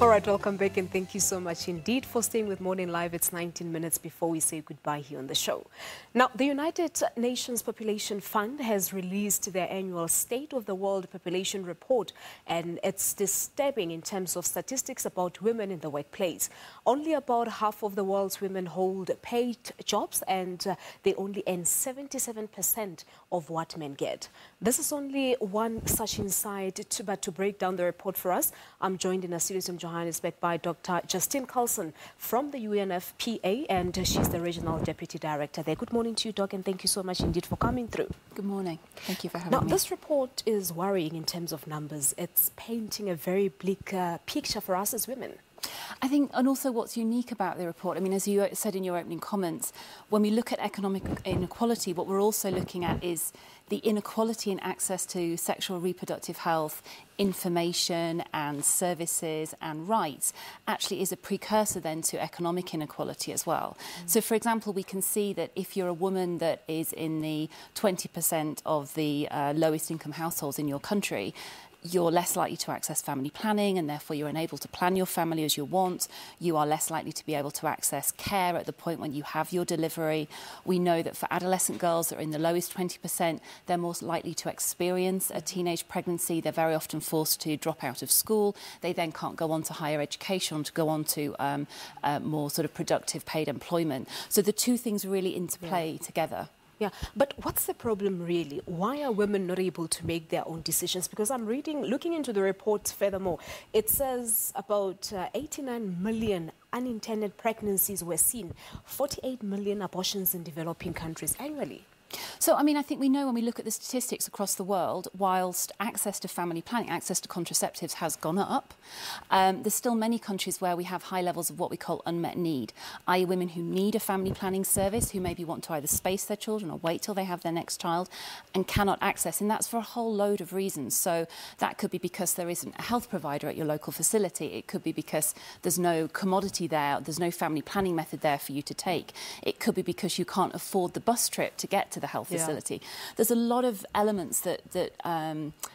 All right, welcome back and thank you so much indeed for staying with Morning Live. It's 19 minutes before we say goodbye here on the show. Now, the United Nations Population Fund has released their annual State of the World Population Report, and it's disturbing in terms of statistics about women in the workplace. Only about half of the world's women hold paid jobs, and they only earn 77% of what men get. This is only one such insight, but to break down the report for us, I'm joined in a series in Johannesburg by Dr. Justine Coulson from the UNFPA, and she's the Regional Deputy Director there. Good morning to you, Doc, and thank you so much indeed for coming through. Good morning. Thank you for having me. Now, this report is worrying in terms of numbers. It's painting a very bleak picture for us as women. I think, and also what's unique about the report, I mean, as you said in your opening comments, when we look at economic inequality, what we're also looking at is the inequality in access to sexual reproductive health, information and services and rights actually is a precursor then to economic inequality as well. So, for example, we can see that if you're a woman that is in the 20% of the lowest income households in your country, you're less likely to access family planning, and therefore you're unable to plan your family as you want. You are less likely to be able to access care at the point when you have your delivery. We know that for adolescent girls that are in the lowest 20%, they're more likely to experience a teenage pregnancy. They're very often forced to drop out of school. They then can't go on to higher education, to go on to more sort of productive paid employment. So the two things really interplay together. Yeah, but what's the problem really? Why are women not able to make their own decisions? Because I'm looking into the report furthermore, it says about 89 million unintended pregnancies were seen, 48 million abortions in developing countries annually. So, I mean, I think we know when we look at the statistics across the world, whilst access to family planning, access to contraceptives has gone up, there's still many countries where we have high levels of what we call unmet need, i.e. women who need a family planning service, who maybe want to either space their children or wait till they have their next child and cannot access. And that's for a whole load of reasons. So that could be because there isn't a health provider at your local facility. It could be because there's no commodity there, there's no family planning method there for you to take. It could be because you can't afford the bus trip to get to the health facility. There's a lot of elements that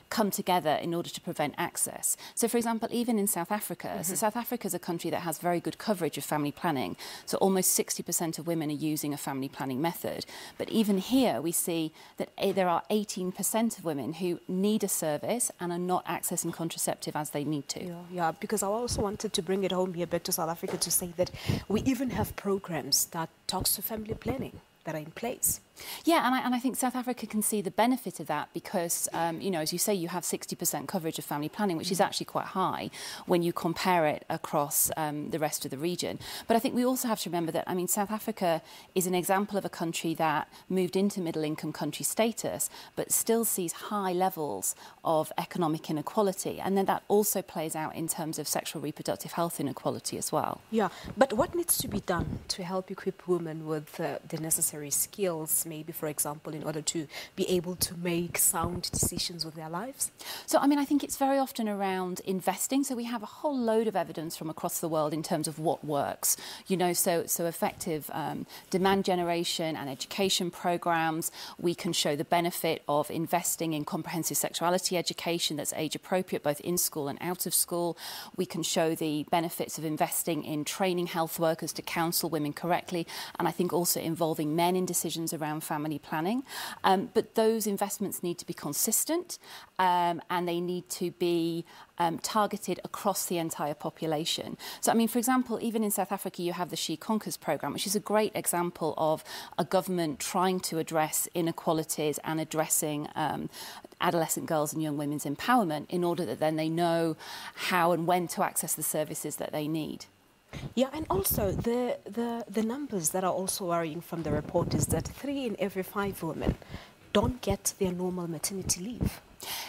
come together in order to prevent access. So, for example, even in South Africa, so South Africa is a country that has very good coverage of family planning. So almost 60% of women are using a family planning method. But even here, we see that there are 18% of women who need a service and are not accessing contraceptive as they need to. Yeah, because I also wanted to bring it home here back to South Africa to say that we even have programs that talks to family planning that are in place. Yeah, and I think South Africa can see the benefit of that because, you know, as you say, you have 60% coverage of family planning, which is actually quite high when you compare it across the rest of the region. But I think we also have to remember that, I mean, South Africa is an example of a country that moved into middle-income country status, but still sees high levels of economic inequality. And then that also plays out in terms of sexual reproductive health inequality as well. Yeah, but what needs to be done to help equip women with the necessary skills, maybe, for example, in order to be able to make sound decisions with their lives? So, I mean, I think it's very often around investing. So we have a whole load of evidence from across the world in terms of what works. You know, so effective demand generation and education programs. We can show the benefit of investing in comprehensive sexuality education that's age appropriate, both in school and out of school. We can show the benefits of investing in training health workers to counsel women correctly, and I think also involving men in decisions around family planning. But those investments need to be consistent and they need to be targeted across the entire population. So, I mean, for example, even in South Africa, you have the She Conquers programme, which is a great example of a government trying to address inequalities and addressing adolescent girls and young women's empowerment in order that then they know how and when to access the services that they need. Yeah, and also the numbers that are also worrying from the report is that 3 in every 5 women don't get their normal maternity leave.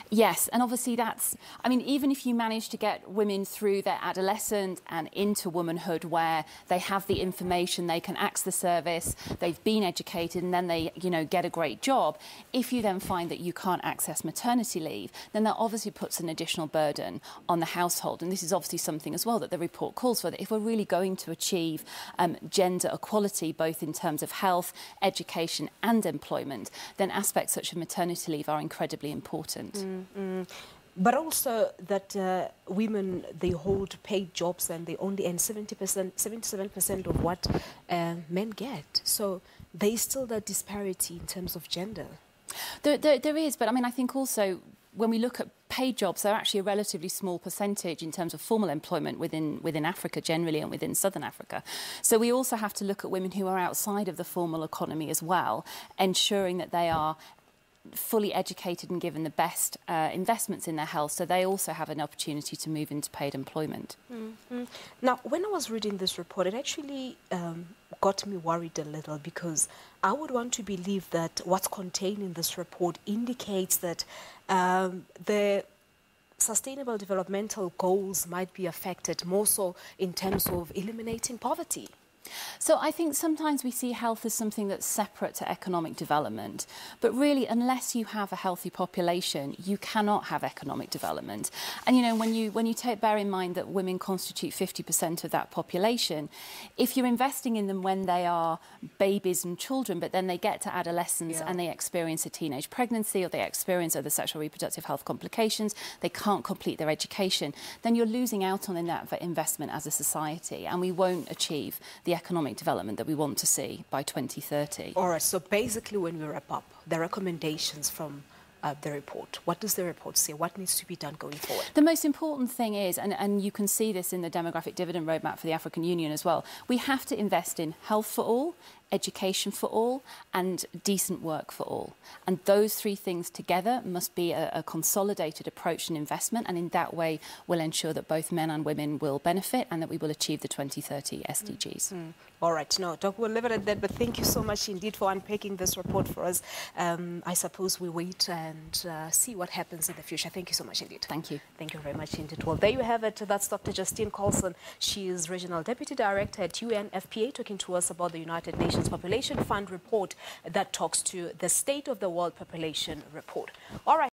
Yes, and obviously that's, I mean, even if you manage to get women through their adolescence and into womanhood where they have the information, they can access the service, they've been educated and then they, you know, get a great job, if you then find that you can't access maternity leave, then that obviously puts an additional burden on the household. And this is obviously something as well that the report calls for, that if we're really going to achieve gender equality, both in terms of health, education and employment, then aspects such as maternity leave are incredibly important. But also that women, they hold paid jobs and they only earn 77% of what men get. So there is still that disparity in terms of gender. There is, but I mean, I think also when we look at paid jobs, they're actually a relatively small percentage in terms of formal employment within Africa generally and within Southern Africa. So we also have to look at women who are outside of the formal economy as well, ensuring that they are fully educated and given the best investments in their health, so they also have an opportunity to move into paid employment. Mm-hmm. Now, when I was reading this report, it actually got me worried a little, because I would want to believe that what's contained in this report indicates that the sustainable developmental goals might be affected more so in terms of eliminating poverty. So I think sometimes we see health as something that's separate to economic development, but really unless you have a healthy population, you cannot have economic development. And you know, when you bear in mind that women constitute 50% of that population, if you're investing in them when they are babies and children, but then they get to adolescence and they experience a teenage pregnancy or they experience other sexual reproductive health complications, they can't complete their education, then you're losing out on that investment as a society, and we won't achieve the economic development that we want to see by 2030. All right, so basically when we wrap up, the recommendations from the report, what does the report say? What needs to be done going forward? The most important thing is, and you can see this in the demographic dividend roadmap for the African Union as well, we have to invest in health for all, education for all, and decent work for all. And those three things together must be a consolidated approach and investment, and in that way we'll ensure that both men and women will benefit and that we will achieve the 2030 SDGs. All right, no, Doc, we'll leave it at that, but thank you so much indeed for unpacking this report for us. I suppose we wait and see what happens in the future. Thank you so much indeed. Thank you. Thank you very much indeed. Well, there you have it. That's Dr. Justine Coulson. She is Regional Deputy Director at UNFPA, talking to us about the United Nations Population Fund report that talks to the State of the World Population report. All right.